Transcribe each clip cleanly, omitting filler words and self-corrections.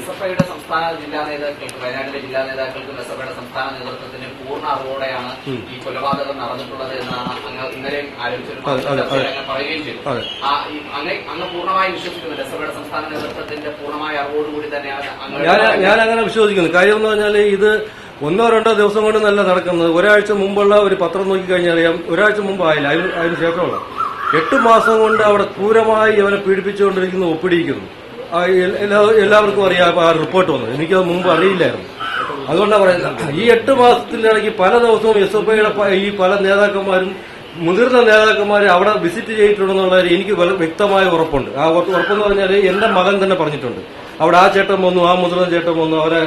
എസ്എഫ്ഐയുടെ സംസ്ഥാന ജില്ലാ നേതാക്കൾക്ക് വയനാട്ടിലെ ജില്ലാ നേതാക്കൾക്കും എസ്എഫ്ഐയുടെ സംസ്ഥാന നേതൃത്വത്തിന് പൂർണ്ണ അറിവോടെയാണ് ഈ കൊലപാതകം നടന്നിട്ടുള്ളത് എന്നാണ് അങ്ങ് ഇന്നലെയും പറയുകയും ചെയ്തു. അങ്ങ് പൂർണ്ണമായി വിശ്വസിക്കുന്നുണ്ട് എസ്എഫ്ഐയുടെ സംസ്ഥാന നേതൃത്വത്തിന്റെ പൂർണ്ണമായ അറിവോടുകൂടി തന്നെയാണ് ഞാൻ അങ്ങനെ വിശ്വസിക്കുന്നു. കാര്യം എന്ന് പറഞ്ഞാൽ ഇത് ഒന്നോ രണ്ടോ ദിവസം കൊണ്ട് നല്ല നടക്കുന്നത്. ഒരാഴ്ച മുമ്പുള്ള ഒരു പത്രം നോക്കിക്കഴിഞ്ഞാൽ അറിയാം, ഒരാഴ്ച മുമ്പായില്ല, അതിന് ശേഷമുള്ള 8 മാസം കൊണ്ട് അവിടെ ക്രൂരമായി ഇവരെ പീഡിപ്പിച്ചുകൊണ്ടിരിക്കുന്നു, ഒപ്പിടിയിക്കുന്നു. എല്ലാവർക്കും അറിയാം ആ റിപ്പോർട്ട് വന്നത്. എനിക്കത് മുമ്പ് അറിയില്ലായിരുന്നു. അതുകൊണ്ടാണ് പറയുന്നത്, ഈ 8 മാസത്തിനിടയ്ക്ക് പല ദിവസവും എസ്എഫ്ഐയുടെ ഈ പല നേതാക്കന്മാരും മുതിർന്ന നേതാക്കന്മാരെ അവിടെ വിസിറ്റ് ചെയ്തിട്ടുണ്ടെന്നുള്ളത് എനിക്ക് വ്യക്തമായ ഉറപ്പുണ്ട്. ആ ഉറപ്പെന്ന് പറഞ്ഞാൽ എന്റെ മകൻ തന്നെ പറഞ്ഞിട്ടുണ്ട്. അവിടെ ആ ചേട്ടൻ വന്നു, ആ മുതിർന്ന ചേട്ടൻ വന്നു, അവരെ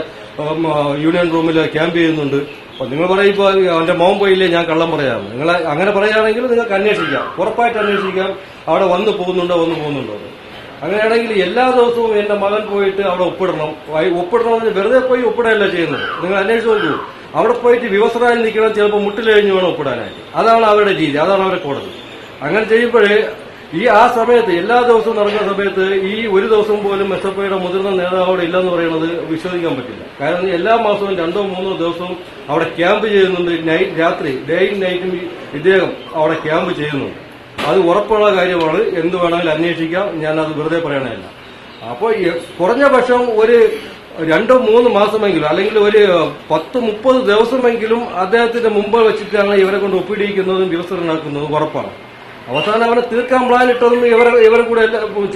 യൂണിയൻ റൂമിൽ ക്യാമ്പ് ചെയ്യുന്നുണ്ട്. അപ്പൊ നിങ്ങൾ പറയും ഇപ്പൊ അവന്റെ മോൻ പോയില്ലേ ഞാൻ കള്ളം പറയാം. നിങ്ങൾ അങ്ങനെ പറയുകയാണെങ്കിൽ നിങ്ങൾക്ക് അന്വേഷിക്കാം, ഉറപ്പായിട്ട് അന്വേഷിക്കാം അവിടെ വന്നു പോകുന്നുണ്ടോ അങ്ങനെയാണെങ്കിൽ എല്ലാ ദിവസവും എന്റെ മകൻ പോയിട്ട് അവിടെ ഒപ്പിടണമെന്ന് വെറുതെ പോയി ഒപ്പിടുകയല്ല ചെയ്യുന്നത്. നിങ്ങൾ അന്വേഷിച്ച് നോക്കൂ. അവിടെ പോയിട്ട് വിവസ്വരായി നിൽക്കണം, ചിലപ്പോൾ മുട്ടിലെഴിഞ്ഞ് വേണം ഒപ്പിടാനായിട്ട്. അതാണ് അവരുടെ രീതി, അതാണ് അവരുടെ കോടതി. അങ്ങനെ ചെയ്യുമ്പോഴേ ആ സമയത്ത് എല്ലാ ദിവസവും നടക്കുന്ന സമയത്ത് ഈ ഒരു ദിവസം പോലും എസ്എഫ്ഐയുടെ മുതിർന്ന നേതാവ് അവിടെ ഇല്ലെന്ന് പറയുന്നത് വിശ്വസിക്കാൻ പറ്റില്ല. കാരണം എല്ലാ മാസവും 2-3 ദിവസവും അവിടെ ക്യാമ്പ് ചെയ്യുന്നുണ്ട്. രാത്രി ഡേയും നൈറ്റും ഇദ്ദേഹം അവിടെ ക്യാമ്പ് ചെയ്യുന്നുണ്ട്. അത് ഉറപ്പുള്ള കാര്യമാണ്. എന്ത് വേണമെങ്കിലും അന്വേഷിക്കാം. ഞാനത് വെറുതെ പറയണമല്ല. അപ്പോൾ കുറഞ്ഞ പക്ഷം ഒരു 2-3 മാസമെങ്കിലും അല്ലെങ്കിൽ ഒരു 10-30 ദിവസമെങ്കിലും അദ്ദേഹത്തിന്റെ മുമ്പ് വെച്ചിട്ടാണ് ഇവരെ കൊണ്ട് ഒപ്പിടിയിക്കുന്നതും വിവസ്വരനാക്കുന്നതും ഉറപ്പാണ്. അവസാനം അവനെ തീർക്കാൻ പ്ലാൻ ഇട്ടതും ഇവരെ കൂടെ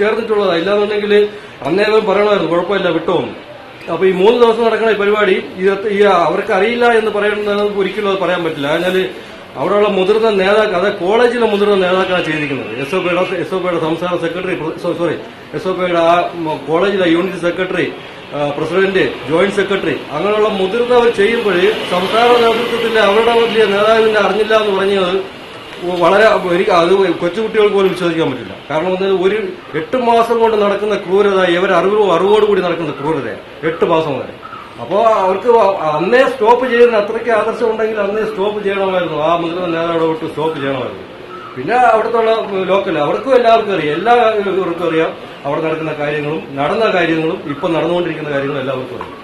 ചേർന്നിട്ടുള്ളതാണ്. ഇല്ലാന്നുണ്ടെങ്കിൽ അന്നേ ഇവർ പറയണമായിരുന്നു കുഴപ്പമില്ല വിട്ടോന്ന്. അപ്പൊ ഈ 3 ദിവസം നടക്കുന്ന ഈ പരിപാടി അവർക്ക് അറിയില്ല എന്ന് പറയുന്നത് ഒരിക്കലും അത് പറയാൻ പറ്റില്ല. അതിനാൽ അവിടെയുള്ള മുതിർന്ന നേതാക്കൾ, അതായത് കോളേജിലെ മുതിർന്ന നേതാക്കളാണ് ചെയ്തിരിക്കുന്നത്. എസ്ഒപിയുടെ സംസ്ഥാന സെക്രട്ടറി, എസ്ഒപിയുടെ ആ കോളേജിലെ unit secretary, president, joint secretary, അങ്ങനെയുള്ള മുതിർന്നവർ ചെയ്യുമ്പോൾ സംസ്ഥാന നേതൃത്വത്തിന്റെ അവരുടെ വലിയ നേതാവിന്റെ അറിഞ്ഞില്ല എന്ന് പറഞ്ഞത് വളരെ അത് കൊച്ചുകുട്ടികൾക്ക് പോലും വിശ്വസിക്കാൻ പറ്റില്ല. കാരണം ഒരു 8 മാസം കൊണ്ട് നടക്കുന്ന ക്രൂരത, ഇവരെ അറിവോടുകൂടി നടക്കുന്ന ക്രൂരത 8 മാസം വരെ. അപ്പോ അവർക്ക് അന്നേ സ്റ്റോപ്പ് ചെയ്യുന്നതിന് അത്രയ്ക്ക് ആദർശം ഉണ്ടെങ്കിൽ അന്നേ സ്റ്റോപ്പ് ചെയ്യണമായിരുന്നു. ആ മുതിർന്ന നേതാവിടെ വിട്ട് സ്റ്റോപ്പ് ചെയ്യണമായിരുന്നു. പിന്നെ അവിടുത്തെ ലോക്കൽ അവർക്കും എല്ലാവർക്കും അറിയാം, എല്ലാവർക്കും അറിയാം അവിടെ നടക്കുന്ന കാര്യങ്ങളും നടന്ന കാര്യങ്ങളും ഇപ്പം നടന്നുകൊണ്ടിരിക്കുന്ന കാര്യങ്ങളും എല്ലാവർക്കും അറിയാം.